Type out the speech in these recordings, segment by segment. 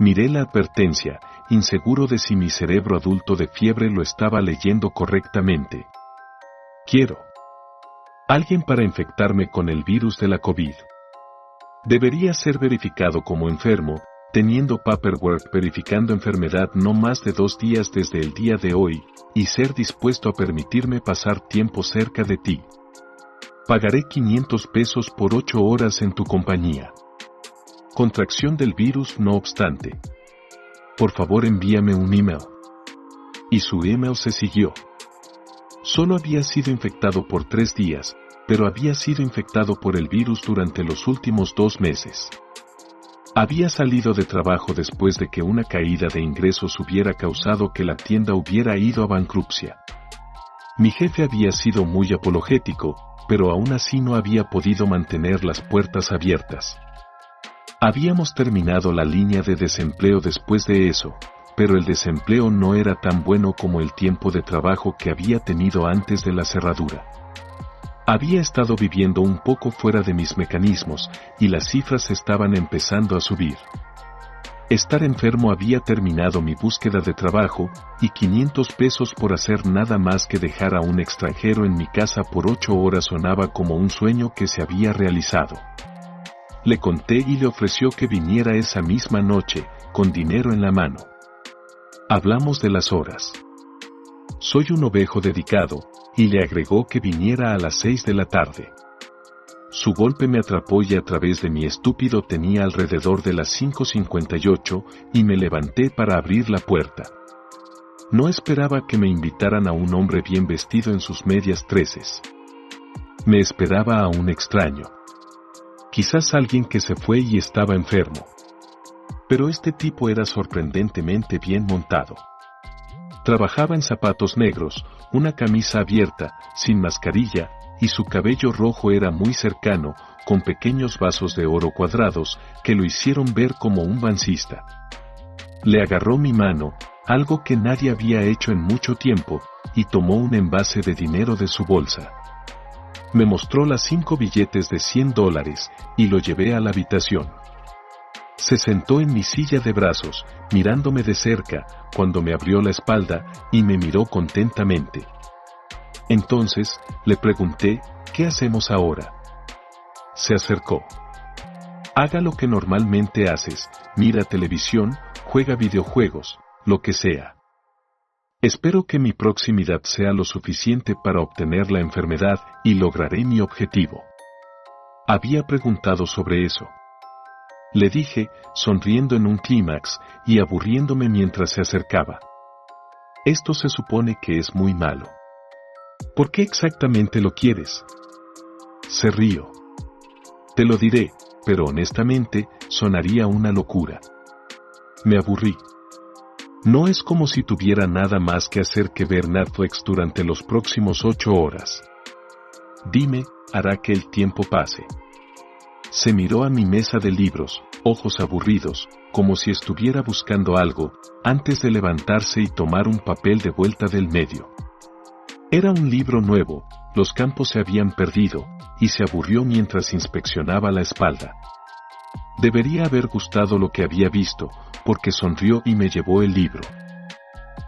Miré la advertencia, inseguro de si mi cerebro adulto de fiebre lo estaba leyendo correctamente. Quiero alguien para infectarme con el virus de la COVID. Debería ser verificado como enfermo, teniendo paperwork verificando enfermedad no más de 2 días desde el día de hoy, y ser dispuesto a permitirme pasar tiempo cerca de ti. Pagaré $500 por 8 horas en tu compañía. Contracción del virus no obstante. Por favor envíame un email. Y su email se siguió. Solo había sido infectado por 3 días, pero había sido infectado por el virus durante los últimos 2 meses. Había salido de trabajo después de que una caída de ingresos hubiera causado que la tienda hubiera ido a bancarrota. Mi jefe había sido muy apologético, pero aún así no había podido mantener las puertas abiertas. Habíamos terminado la línea de desempleo después de eso, pero el desempleo no era tan bueno como el tiempo de trabajo que había tenido antes de la cerradura. Había estado viviendo un poco fuera de mis mecanismos, y las cifras estaban empezando a subir. Estar enfermo había terminado mi búsqueda de trabajo, y $500 por hacer nada más que dejar a un extranjero en mi casa por 8 horas sonaba como un sueño que se había realizado. Le conté y le ofreció que viniera esa misma noche, con dinero en la mano. Hablamos de las horas. Soy un ovejo dedicado, y le agregó que viniera a las 6 de la tarde. Su golpe me atrapó y a través de mi estúpido tenía alrededor de las 5:58 y me levanté para abrir la puerta. No esperaba que me invitaran a un hombre bien vestido en sus medias treces. Me esperaba a un extraño. Quizás alguien que se fue y estaba enfermo. Pero este tipo era sorprendentemente bien montado. Trabajaba en zapatos negros, una camisa abierta, sin mascarilla, y su cabello rojo era muy cercano, con pequeños vasos de oro cuadrados, que lo hicieron ver como un bancista. Le agarró mi mano, algo que nadie había hecho en mucho tiempo, y tomó un envase de dinero de su bolsa. Me mostró las 5 billetes de $100, y lo llevé a la habitación. Se sentó en mi silla de brazos, mirándome de cerca, cuando me abrió la espalda, y me miró contentamente. Entonces, le pregunté, ¿qué hacemos ahora? Se acercó. Haga lo que normalmente haces, mira televisión, juega videojuegos, lo que sea. Espero que mi proximidad sea lo suficiente para obtener la enfermedad y lograré mi objetivo. Había preguntado sobre eso. Le dije, sonriendo en un clímax y aburriéndome mientras se acercaba. Esto se supone que es muy malo. ¿Por qué exactamente lo quieres? Se rió. Te lo diré, pero honestamente, sonaría una locura. Me aburrí. No es como si tuviera nada más que hacer que ver Netflix durante los próximos 8 horas. Dime, hará que el tiempo pase. Se miró a mi mesa de libros, ojos aburridos, como si estuviera buscando algo, antes de levantarse y tomar un papel de vuelta del medio. Era un libro nuevo, los campos se habían perdido, y se aburrió mientras inspeccionaba la espalda. Debería haber gustado lo que había visto, porque sonrió y me llevó el libro.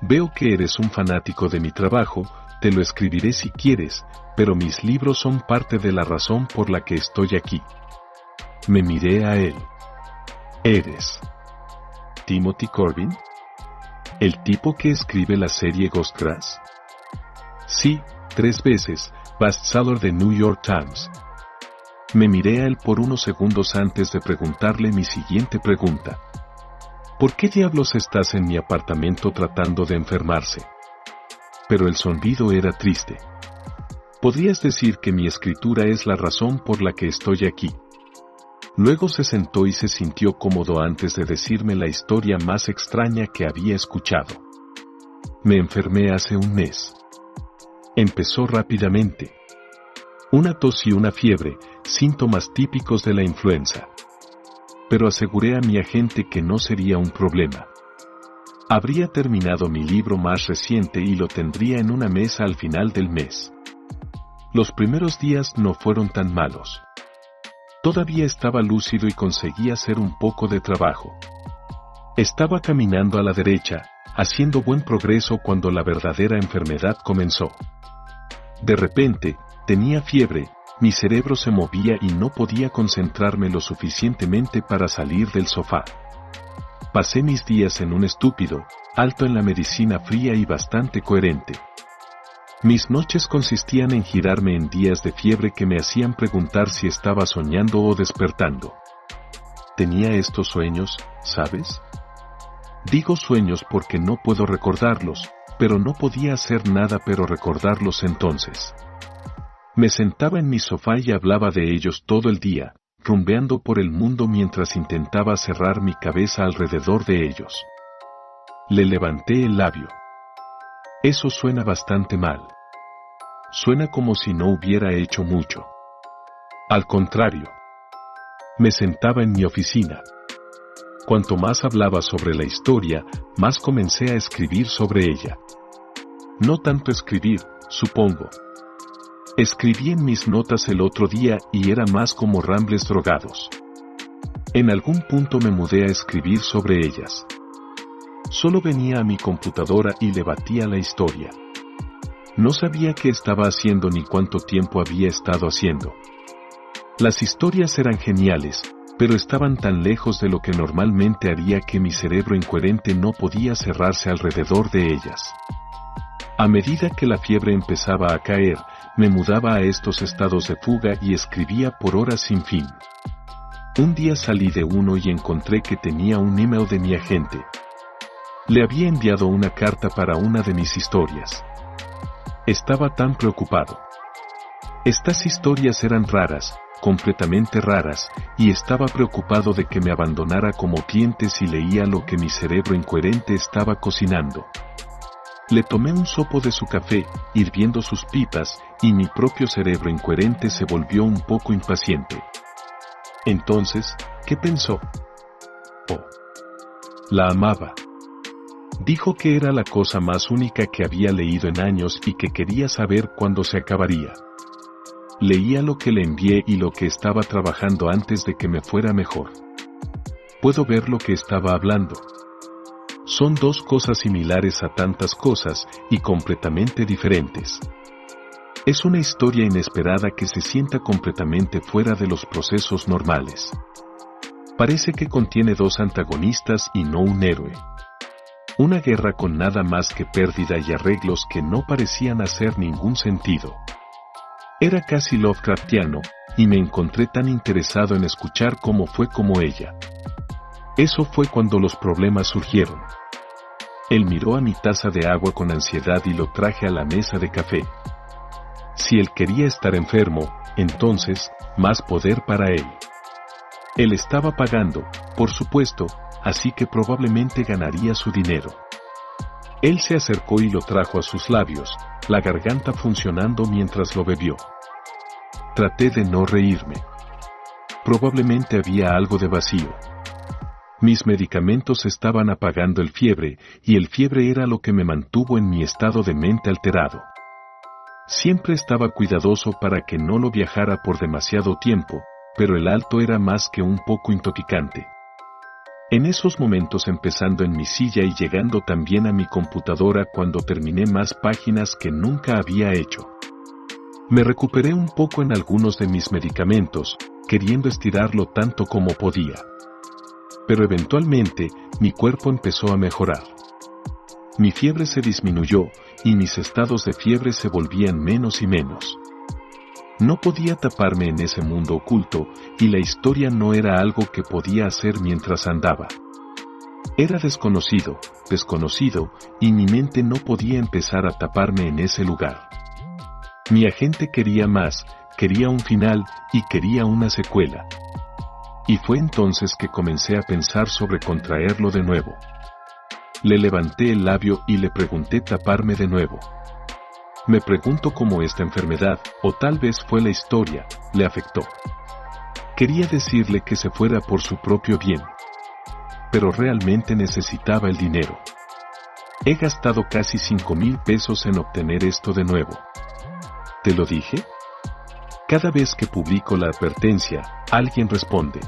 Veo que eres un fanático de mi trabajo, te lo escribiré si quieres, pero mis libros son parte de la razón por la que estoy aquí. Me miré a él. ¿Eres Timothy Corbin? ¿El tipo que escribe la serie Ghostgrass? Sí, 3 veces, bestseller de New York Times. Me miré a él por unos segundos antes de preguntarle mi siguiente pregunta. ¿Por qué diablos estás en mi apartamento tratando de enfermarse? Pero el zumbido era triste. Podrías decir que mi escritura es la razón por la que estoy aquí. Luego se sentó y se sintió cómodo antes de decirme la historia más extraña que había escuchado. Me enfermé hace un mes. Empezó rápidamente. Una tos y una fiebre, síntomas típicos de la influenza. Pero aseguré a mi agente que no sería un problema. Habría terminado mi libro más reciente y lo tendría en una mesa al final del mes. Los primeros días no fueron tan malos. Todavía estaba lúcido y conseguía hacer un poco de trabajo. Estaba caminando a la derecha, haciendo buen progreso cuando la verdadera enfermedad comenzó. De repente, tenía fiebre, mi cerebro se movía y no podía concentrarme lo suficientemente para salir del sofá. Pasé mis días en un estúpido, alto en la medicina fría y bastante coherente. Mis noches consistían en girarme en días de fiebre que me hacían preguntar si estaba soñando o despertando. Tenía estos sueños, ¿sabes? Digo sueños porque no puedo recordarlos, pero no podía hacer nada pero recordarlos entonces. Me sentaba en mi sofá y hablaba de ellos todo el día, rumbeando por el mundo mientras intentaba cerrar mi cabeza alrededor de ellos. Le levanté el labio. Eso suena bastante mal. Suena como si no hubiera hecho mucho. Al contrario. Me sentaba en mi oficina. Cuanto más hablaba sobre la historia, más comencé a escribir sobre ella. No tanto escribir, supongo. Escribí en mis notas el otro día y era más como rambles drogados. En algún punto me mudé a escribir sobre ellas. Solo venía a mi computadora y le batía la historia. No sabía qué estaba haciendo ni cuánto tiempo había estado haciendo. Las historias eran geniales, pero estaban tan lejos de lo que normalmente haría que mi cerebro incoherente no podía cerrarse alrededor de ellas. A medida que la fiebre empezaba a caer, me mudaba a estos estados de fuga y escribía por horas sin fin. Un día salí de uno y encontré que tenía un email de mi agente. Le había enviado una carta para una de mis historias. Estaba tan preocupado. Estas historias eran raras, completamente raras, y estaba preocupado de que me abandonara como cliente si leía lo que mi cerebro incoherente estaba cocinando. Le tomé un sopo de su café, hirviendo sus pipas, y mi propio cerebro incoherente se volvió un poco impaciente. Entonces, ¿qué pensó? Oh. La amaba. Dijo que era la cosa más única que había leído en años y que quería saber cuándo se acabaría. Leía lo que le envié y lo que estaba trabajando antes de que me fuera mejor. Puedo ver lo que estaba hablando. Son dos cosas similares a tantas cosas y completamente diferentes. Es una historia inesperada que se sienta completamente fuera de los procesos normales. Parece que contiene dos antagonistas y no un héroe. Una guerra con nada más que pérdida y arreglos que no parecían hacer ningún sentido. Era casi Lovecraftiano, y me encontré tan interesado en escuchar cómo fue como ella. Eso fue cuando los problemas surgieron. Él miró a mi taza de agua con ansiedad y lo traje a la mesa de café. Si él quería estar enfermo, entonces, más poder para él. Él estaba pagando, por supuesto, así que probablemente ganaría su dinero. Él se acercó y lo trajo a sus labios, la garganta funcionando mientras lo bebió. Traté de no reírme. Probablemente había algo de vacío. Mis medicamentos estaban apagando el fiebre, y el fiebre era lo que me mantuvo en mi estado de mente alterado. Siempre estaba cuidadoso para que no lo viajara por demasiado tiempo, pero el alto era más que un poco intoxicante. En esos momentos empezando en mi silla y llegando también a mi computadora cuando terminé más páginas que nunca había hecho. Me recuperé un poco en algunos de mis medicamentos, queriendo estirarlo tanto como podía. Pero eventualmente, mi cuerpo empezó a mejorar. Mi fiebre se disminuyó, y mis estados de fiebre se volvían menos y menos. No podía taparme en ese mundo oculto, y la historia no era algo que podía hacer mientras andaba. Era desconocido, y mi mente no podía empezar a taparme en ese lugar. Mi agente quería más, quería un final, y quería una secuela. Y fue entonces que comencé a pensar sobre contraerlo de nuevo. Le levanté el labio y le pregunté taparme de nuevo. Me pregunto cómo esta enfermedad, o tal vez fue la historia, le afectó. Quería decirle que se fuera por su propio bien. Pero realmente necesitaba el dinero. He gastado casi 5,000 pesos en obtener esto de nuevo. ¿Te lo dije? Cada vez que publico la advertencia, alguien responde.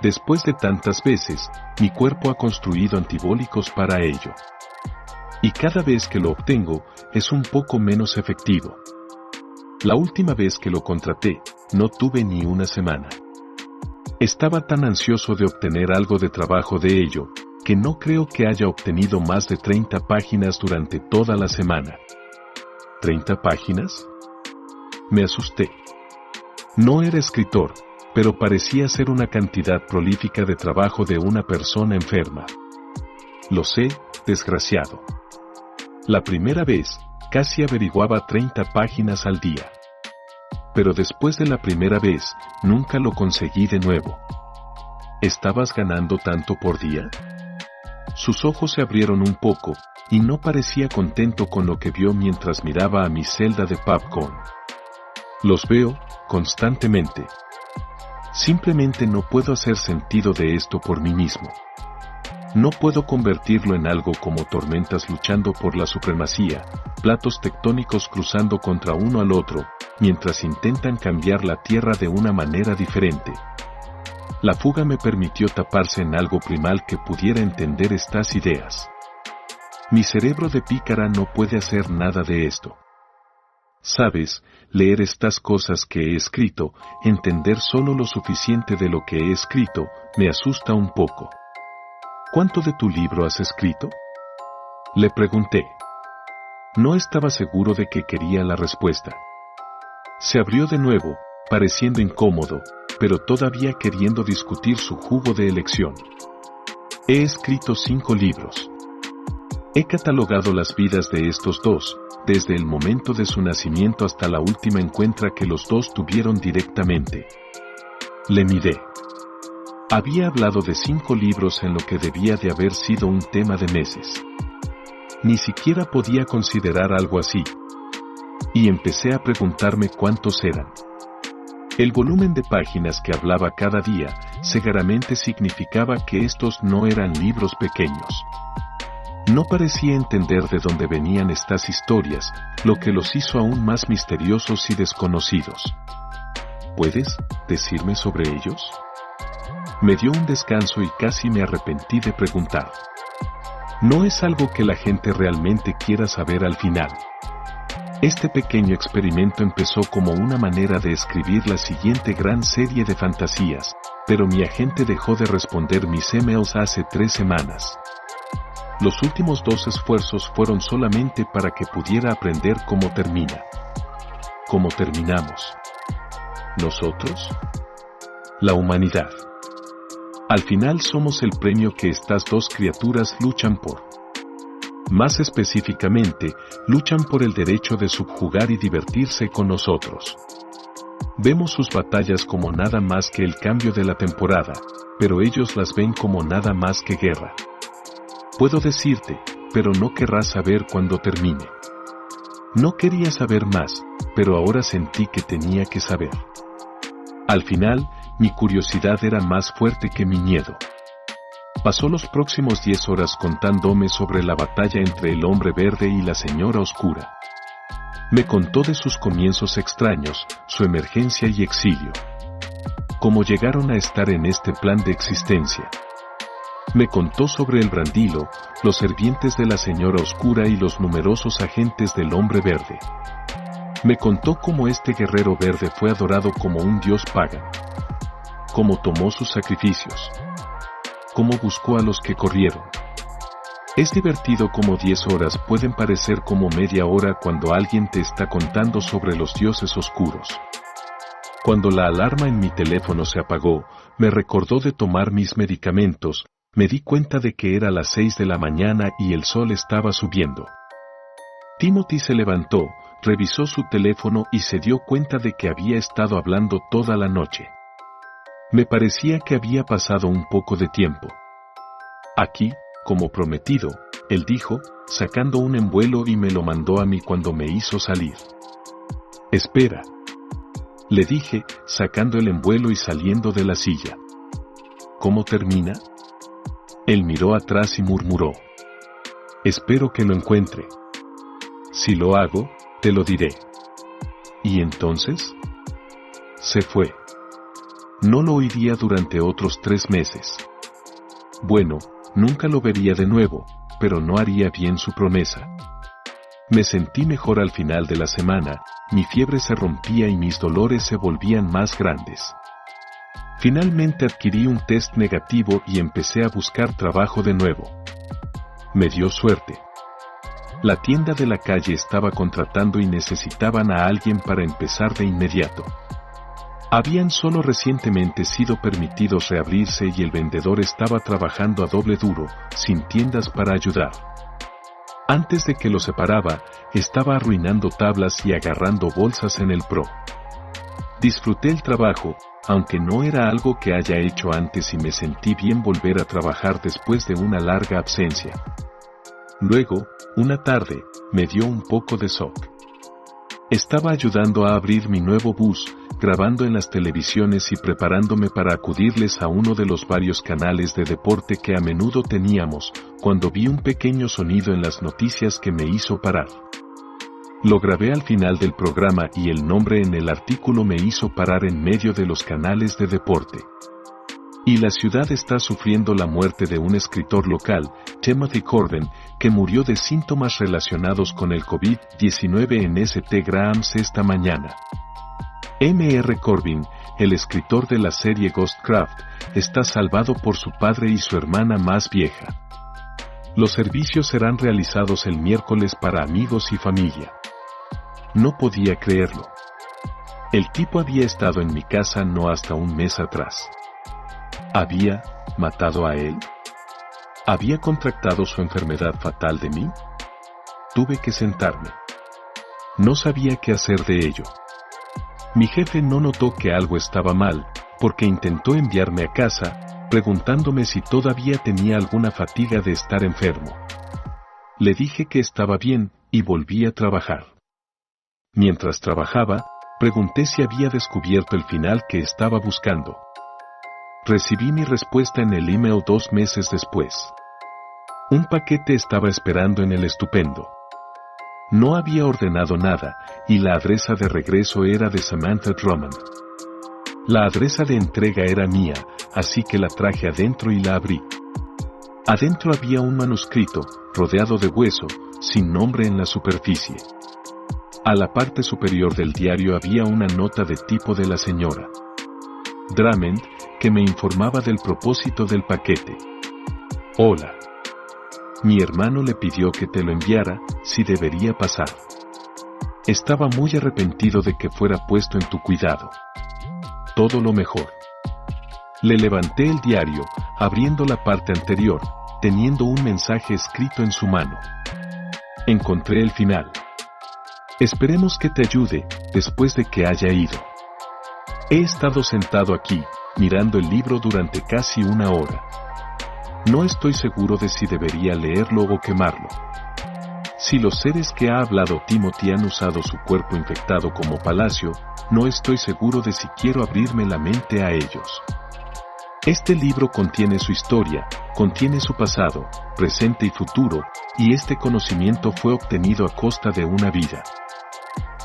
Después de tantas veces, mi cuerpo ha construido anabólicos para ello. Y cada vez que lo obtengo, es un poco menos efectivo. La última vez que lo contraté, no tuve ni una semana. Estaba tan ansioso de obtener algo de trabajo de ello, que no creo que haya obtenido más de 30 páginas durante toda la semana. ¿30 páginas? Me asusté. No era escritor, pero parecía ser una cantidad prolífica de trabajo de una persona enferma. Lo sé, desgraciado. La primera vez, casi averiguaba 30 páginas al día. Pero después de la primera vez, nunca lo conseguí de nuevo. ¿Estabas ganando tanto por día? Sus ojos se abrieron un poco, y no parecía contento con lo que vio mientras miraba a mi celda de popcorn. Los veo, constantemente. Simplemente no puedo hacer sentido de esto por mí mismo. No puedo convertirlo en algo como tormentas luchando por la supremacía, platos tectónicos cruzando contra uno al otro, mientras intentan cambiar la Tierra de una manera diferente. La fuga me permitió taparse en algo primal que pudiera entender estas ideas. Mi cerebro de pícara no puede hacer nada de esto. Sabes, leer estas cosas que he escrito, entender solo lo suficiente de lo que he escrito, me asusta un poco. ¿Cuánto de tu libro has escrito? Le pregunté. No estaba seguro de que quería la respuesta. Se abrió de nuevo, pareciendo incómodo, pero todavía queriendo discutir su jugo de elección. He escrito 5 libros. He catalogado las vidas de estos dos, desde el momento de su nacimiento hasta la última encuentra que los dos tuvieron directamente. Le miré. Había hablado de 5 libros en lo que debía de haber sido un tema de meses. Ni siquiera podía considerar algo así. Y empecé a preguntarme cuántos eran. El volumen de páginas que hablaba cada día, seguramente significaba que estos no eran libros pequeños. No parecía entender de dónde venían estas historias, lo que los hizo aún más misteriosos y desconocidos. ¿Puedes decirme sobre ellos? Me dio un descanso y casi me arrepentí de preguntar. No es algo que la gente realmente quiera saber al final. Este pequeño experimento empezó como una manera de escribir la siguiente gran serie de fantasías, pero mi agente dejó de responder mis emails hace 3 semanas. Los últimos 2 esfuerzos fueron solamente para que pudiera aprender cómo termina. ¿Cómo terminamos? ¿Nosotros? La humanidad. Al final somos el premio que estas 2 criaturas luchan por. Más específicamente, luchan por el derecho de subjugar y divertirse con nosotros. Vemos sus batallas como nada más que el cambio de la temporada, pero ellos las ven como nada más que guerra. Puedo decirte, pero no querrás saber cuándo termine. No quería saber más, pero ahora sentí que tenía que saber. Al final, mi curiosidad era más fuerte que mi miedo. Pasó los próximos 10 horas contándome sobre la batalla entre el hombre verde y la señora oscura. Me contó de sus comienzos extraños, su emergencia y exilio. Cómo llegaron a estar en este plan de existencia. Me contó sobre el Brandilo, los servientes de la señora oscura y los numerosos agentes del hombre verde. Me contó cómo este guerrero verde fue adorado como un dios pagan. Cómo tomó sus sacrificios. Cómo buscó a los que corrieron. Es divertido como 10 horas pueden parecer como media hora cuando alguien te está contando sobre los dioses oscuros. Cuando la alarma en mi teléfono se apagó, me recordó de tomar mis medicamentos, me di cuenta de que era las 6 de la mañana y el sol estaba subiendo. Timothy se levantó, revisó su teléfono y se dio cuenta de que había estado hablando toda la noche. Me parecía que había pasado un poco de tiempo. Aquí, como prometido, él dijo, sacando un envuelo y me lo mandó a mí cuando me hizo salir. Espera. Le dije, sacando el envuelo y saliendo de la silla. ¿Cómo termina? Él miró atrás y murmuró. Espero que lo encuentre. Si lo hago, te lo diré. ¿Y entonces? Se fue. No lo oiría durante otros 3 meses. Bueno, nunca lo vería de nuevo, pero no haría bien su promesa. Me sentí mejor al final de la semana, mi fiebre se rompía y mis dolores se volvían más grandes. Finalmente adquirí un test negativo y empecé a buscar trabajo de nuevo. Me dio suerte. La tienda de la calle estaba contratando y necesitaban a alguien para empezar de inmediato. Habían solo recientemente sido permitidos reabrirse y el vendedor estaba trabajando a doble duro, sin tiendas para ayudar. Antes de que lo separaba, estaba arruinando tablas y agarrando bolsas en el Pro. Disfruté el trabajo, aunque no era algo que haya hecho antes y me sentí bien volver a trabajar después de una larga ausencia. Luego, una tarde, me dio un poco de shock. Estaba ayudando a abrir mi nuevo bus, grabando en las televisiones y preparándome para acudirles a uno de los varios canales de deporte que a menudo teníamos, cuando vi un pequeño sonido en las noticias que me hizo parar. Lo grabé al final del programa y el nombre en el artículo me hizo parar en medio de los canales de deporte. Y la ciudad está sufriendo la muerte de un escritor local, Timothy Corbin, que murió de síntomas relacionados con el COVID-19 en St. Graham's esta mañana. M.R. Corbin, el escritor de la serie Ghostcraft, está salvado por su padre y su hermana más vieja. Los servicios serán realizados el miércoles para amigos y familia. No podía creerlo. El tipo había estado en mi casa no hasta un mes atrás. ¿Había matado a él? ¿Había contractado su enfermedad fatal de mí? Tuve que sentarme. No sabía qué hacer de ello. Mi jefe no notó que algo estaba mal, porque intentó enviarme a casa, preguntándome si todavía tenía alguna fatiga de estar enfermo. Le dije que estaba bien, y volví a trabajar. Mientras trabajaba, pregunté si había descubierto el final que estaba buscando. Recibí mi respuesta en el email 2 meses después. Un paquete estaba esperando en el estupendo. No había ordenado nada, y la adresa de regreso era de Samantha Drummond. La adresa de entrega era mía, así que la traje adentro y la abrí. Adentro había un manuscrito, rodeado de hueso, sin nombre en la superficie. A la parte superior del diario había una nota de tipo de la señora Drummond, que me informaba del propósito del paquete. Hola. Mi hermano le pidió que te lo enviara, si debería pasar. Estaba muy arrepentido de que fuera puesto en tu cuidado. Todo lo mejor. Le levanté el diario, abriendo la parte anterior, teniendo un mensaje escrito en su mano. Encontré el final. Esperemos que te ayude, después de que haya ido. He estado sentado aquí, mirando el libro durante casi 1 hora. No estoy seguro de si debería leerlo o quemarlo. Si los seres que ha hablado Timothy han usado su cuerpo infectado como palacio, no estoy seguro de si quiero abrirme la mente a ellos. Este libro contiene su historia, contiene su pasado, presente y futuro, y este conocimiento fue obtenido a costa de una vida.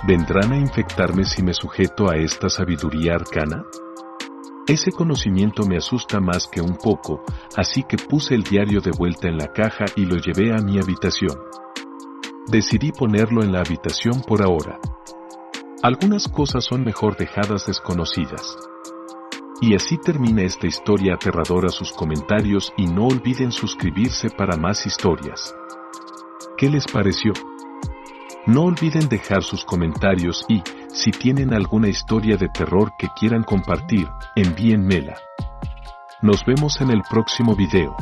¿Vendrán a infectarme si me sujeto a esta sabiduría arcana? Ese conocimiento me asusta más que un poco, así que puse el diario de vuelta en la caja y lo llevé a mi habitación. Decidí ponerlo en la habitación por ahora. Algunas cosas son mejor dejadas desconocidas. Y así termina esta historia aterradora. Sus comentarios y no olviden suscribirse para más historias. ¿Qué les pareció? No olviden dejar sus comentarios y, si tienen alguna historia de terror que quieran compartir, envíenmela. Nos vemos en el próximo video.